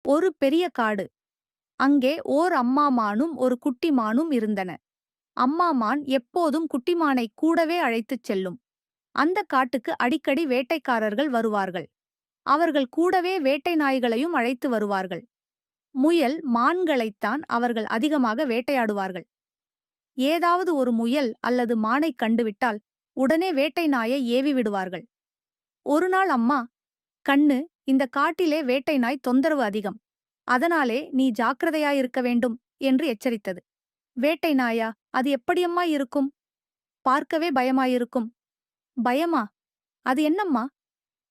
ஒரு பெரிய காடு. அங்கே ஓர் அம்மா மானும் ஒரு குட்டி மானும் இருந்தன. அம்மா மான் எப்போதும் குட்டி மானை கூடவே அழைத்துச் செல்லும். அந்த காட்டுக்கு அடிக்கடி வேட்டைக்காரர்கள் வருவார்கள். அவர்கள் கூடவே வேட்டை நாய்களையும் அழைத்து வருவார்கள். முயல் மான்களைத்தான் அவர்கள் அதிகமாக வேட்டையாடுவார்கள். ஏதாவது ஒரு முயல் அல்லது மானைக் கண்டுவிட்டால் உடனே வேட்டை நாயை ஏவி விடுவார்கள். ஒருநாள் அம்மா, கண்ணு, இந்த காட்டிலே வேட்டை நாய் தொந்தரவு அதிகம். அதனாலே நீ ஜாக்கிரதையாயிருக்க வேண்டும் என்று எச்சரித்தது. வேட்டை நாயா? அது எப்படியம்மா இருக்கும்? பார்க்கவே பயமாயிருக்கும். பயமா? அது என்னம்மா?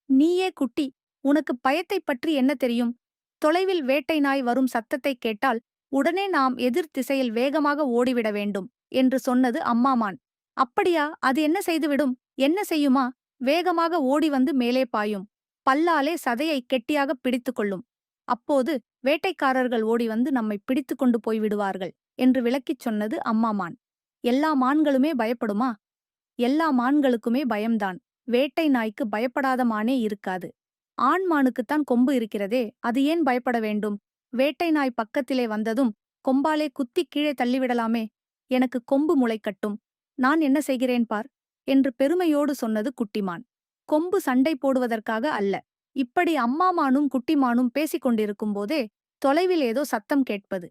நீயே குட்டி. உனக்கு பயத்தைப் பற்றி என்ன தெரியும்? தொலைவில் வேட்டை நாய் வரும் சத்தத்தைக் கேட்டால் உடனே நாம் எதிர் திசையில் வேகமாக ஓடிவிட வேண்டும் என்று சொன்னது அம்மாமான். அப்படியா? அது என்ன செய்துவிடும்? என்ன செய்யுமா? வேகமாக ஓடி வந்து மேலே பாயும். பல்லாலே சதையை கெட்டியாகப் பிடித்துக்கொள்ளும். அப்போது வேட்டைக்காரர்கள் ஓடி வந்து நம்மை பிடித்து கொண்டு போய்விடுவார்கள் என்று விளக்கிச் சொன்னது அம்மாமான். எல்லா மான்களுமே பயப்படுமா? எல்லா மான்களுக்குமே பயம்தான். வேட்டை நாய்க்கு பயப்படாத மானே இருக்காது. ஆண் மானுக்குத்தான் கொம்பு இருக்கிறதே, அது ஏன் பயப்பட வேண்டும்? வேட்டை நாய் பக்கத்திலே வந்ததும் கொம்பாலே குத்திக் கீழே தள்ளிவிடலாமே. எனக்கு கொம்பு முளைக்கட்டும். நான் என்ன செய்கிறேன் பார் என்று பெருமையோடு சொன்னது குட்டிமான். கொம்பு சண்டை போடுவதற்காக அல்ல. இப்படி அம்மாமானும் குட்டிமானும் பேசிக் கொண்டிருக்கும்போதே தொலைவில் ஏதோ சத்தம் கேட்பது.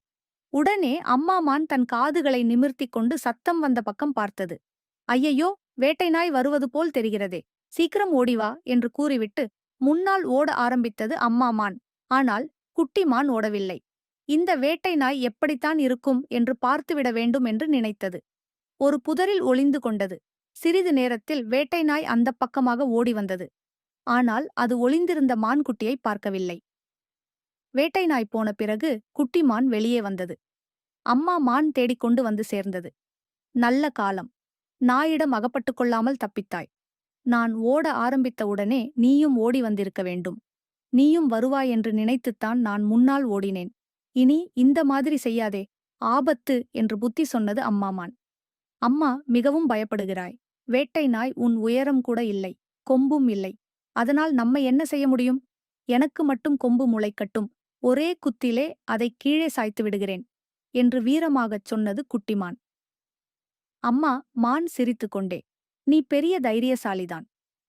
உடனே அம்மாமான் தன் காதுகளை நிமிர்த்திக் கொண்டு சத்தம் வந்த பக்கம் பார்த்தது. ஐயையோ, வேட்டை நாய் வருவது போல் தெரிகிறதே, சீக்கிரம் ஓடிவா என்று கூறிவிட்டு முன்னால் ஓட ஆரம்பித்தது அம்மாமான். ஆனால் குட்டிமான் ஓடவில்லை. இந்த வேட்டை நாய் எப்படித்தான் இருக்கும் என்று பார்த்துவிட வேண்டும் என்று நினைத்தது. ஒரு புதரில் ஒளிந்து கொண்டது. சிறிது நேரத்தில் வேட்டை நாய் அந்தப் பக்கமாக ஓடி வந்தது. ஆனால் அது ஒளிந்திருந்த மான்குட்டியை பார்க்கவில்லை. வேட்டை நாய் போன பிறகு குட்டிமான் வெளியே வந்தது. அம்மா மான் தேடிக்கொண்டு வந்து சேர்ந்தது. நல்ல காலம். நாயிடம் அகப்பட்டுக் கொள்ளாமல் தப்பித்தாய். நான் ஓட ஆரம்பித்த உடனே நீயும் ஓடி வந்திருக்க வேண்டும். நீயும் வருவாய் என்று நினைத்துத்தான் நான் முன்னால் ஓடினேன். இனி இந்த மாதிரி செய்யாதே, ஆபத்து என்று புத்தி சொன்னது அம்மாமான். அம்மா, மிகவும் பயப்படுகிறாய். வேட்டை நாய் உன் உயரம் கூட இல்லை, கொம்பும் இல்லை. அதனால் நம்மை என்ன செய்ய முடியும்? எனக்கு மட்டும் கொம்பு முளைக்கட்டும். ஒரே குத்திலே அதைக் கீழே சாய்த்து விடுகிறேன் என்று வீரமாகச் சொன்னது குட்டிமான். அம்மா மான் சிரித்துக்கொண்டே, நீ பெரிய தைரியசாலிதான்.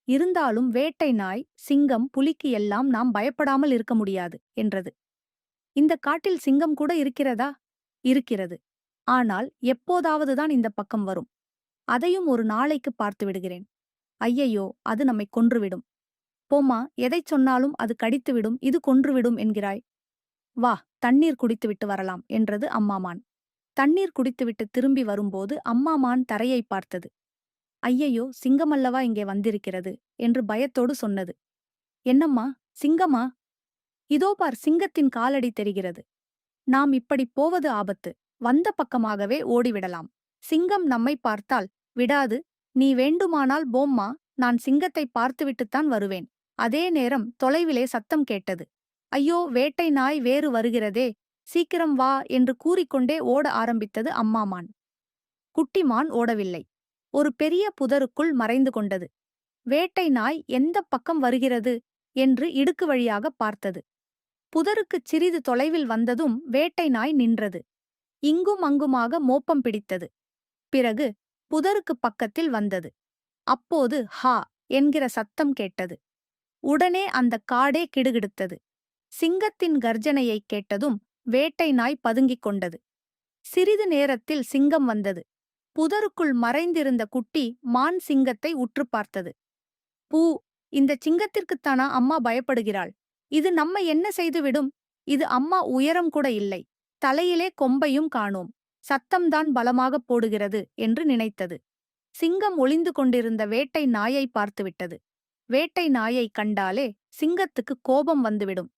இருந்தாலும் வேட்டை நாய், சிங்கம், புலிக்கு எல்லாம் நாம் பயப்படாமல் இருக்க முடியாது என்றது. இந்த காட்டில் சிங்கம் கூட இருக்கிறதா? இருக்கிறது. ஆனால் எப்போதாவதுதான் இந்த பக்கம் வரும். அதையும் ஒரு நாளைக்கு பார்த்து விடுகிறேன். ஐயையோ, அது நம்மை கொன்றுவிடும். போம்மா, எதைச் சொன்னாலும் அது கடித்துவிடும், இது கொன்றுவிடும் என்கிறாய். வா, தண்ணீர் குடித்துவிட்டு வரலாம் என்றது அம்மாமான். தண்ணீர் குடித்துவிட்டு திரும்பி வரும்போது அம்மாமான் தரையை பார்த்தது. ஐயையோ, சிங்கமல்லவா இங்கே வந்திருக்கிறது என்று பயத்தோடு சொன்னது. என்னம்மா, சிங்கமா? இதோ பார், சிங்கத்தின் காலடி தெரிகிறது. நாம் இப்படிப் போவது ஆபத்து. வந்த பக்கமாகவே ஓடிவிடலாம். சிங்கம் நம்மை பார்த்தால் விடாது. நீ வேண்டுமானால் போம்மா, நான் சிங்கத்தை பார்த்துவிட்டுத்தான் வருவேன். அதே நேரம் தொலைவிலே சத்தம் கேட்டது. ஐயோ, வேட்டை நாய் வேறு வருகிறதே, சீக்கிரம் வா என்று கூறிக்கொண்டே ஓட ஆரம்பித்தது அம்மாமான். குட்டிமான் ஓடவில்லை. ஒரு பெரிய புதருக்குள் மறைந்து கொண்டது. வேட்டை நாய் எந்தப் பக்கம் வருகிறது என்று இடுக்கு வழியாக பார்த்தது. புதருக்குச் சிறிது தொலைவில் வந்ததும் வேட்டை நாய் நின்றது. இங்கும் அங்குமாக மோப்பம் பிடித்தது. பிறகு புதருக்குப் பக்கத்தில் வந்தது. அப்போது ஹா என்கிற சத்தம் கேட்டது. உடனே அந்தக் காடே கிடுகிடுத்தது. சிங்கத்தின் கர்ஜனையைக் கேட்டதும் வேட்டை நாய் பதுங்கிக் கொண்டது. சிறிது நேரத்தில் சிங்கம் வந்தது. புதருக்குள் மறைந்திருந்த குட்டி மான் சிங்கத்தை உற்று பார்த்தது. பூ, இந்த சிங்கத்திற்குத்தானா அம்மா பயப்படுகிறாள்? இது நம்மை என்ன செய்துவிடும்? இது அம்மா உயரம் கூட இல்லை. தலையிலே கொம்பையும் காணோம். சத்தம்தான் பலமாகப் போடுகிறது என்று நினைத்தது. சிங்கம் ஒளிந்து கொண்டிருந்த வேட்டை நாயை பார்த்துவிட்டது. வேட்டை நாயை கண்டாலே சிங்கத்துக்கு கோபம் வந்துவிடும்.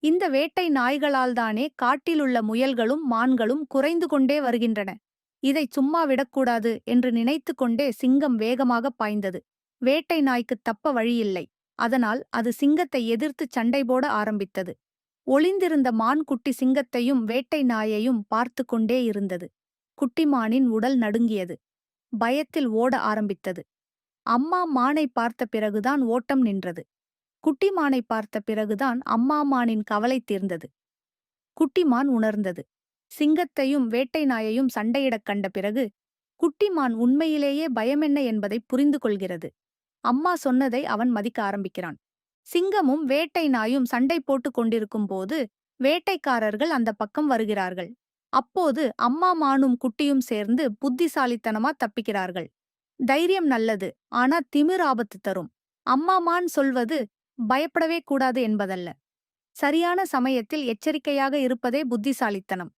இந்த வேட்டை நாய்களால்தானே காட்டிலுள்ள முயல்களும் மான்களும் குறைந்து கொண்டே வருகின்றன. இதைச் சும்மா விடக்கூடாது என்று நினைத்து கொண்டே சிங்கம் வேகமாகப் பாய்ந்தது. வேட்டை நாய்க்குத் தப்ப வழியில்லை. அதனால் அது சிங்கத்தை எதிர்த்துச் சண்டை போட ஆரம்பித்தது. ஒளிந்திருந்த மான் குட்டி சிங்கத்தையும் வேட்டை நாயையும் பார்த்து கொண்டே இருந்தது. குட்டிமானின் உடல் நடுங்கியது. பயத்தில் ஓட ஆரம்பித்தது. அம்மா மானை பார்த்த பிறகுதான் ஓட்டம் நின்றது. குட்டிமானை பார்த்த பிறகுதான் அம்மா மானின் கவலை தீர்ந்தது. குட்டிமான் உணர்ந்தது. சிங்கத்தையும் வேட்டை நாயையும் சண்டையிடக் கண்ட பிறகு குட்டிமான் உண்மையிலேயே பயமென்ன என்பதை புரிந்து கொள்கிறது. அம்மா சொன்னதை அவன் மதிக்க ஆரம்பிக்கிறான். சிங்கமும் வேட்டை நாயும் சண்டை போட்டுக் கொண்டிருக்கும் போது வேட்டைக்காரர்கள் அந்த பக்கம் வருகிறார்கள். அப்போது அம்மா மானும் குட்டியும் சேர்ந்து புத்திசாலித்தனமா தப்பிக்கிறார்கள். தைரியம் நல்லது, ஆனா திமிர் ஆபத்து தரும். அம்மா மான் சொல்வது பயப்படவே கூடாது என்பதல்ல. சரியான சமயத்தில் எச்சரிக்கையாக இருப்பதே புத்திசாலித்தனம்.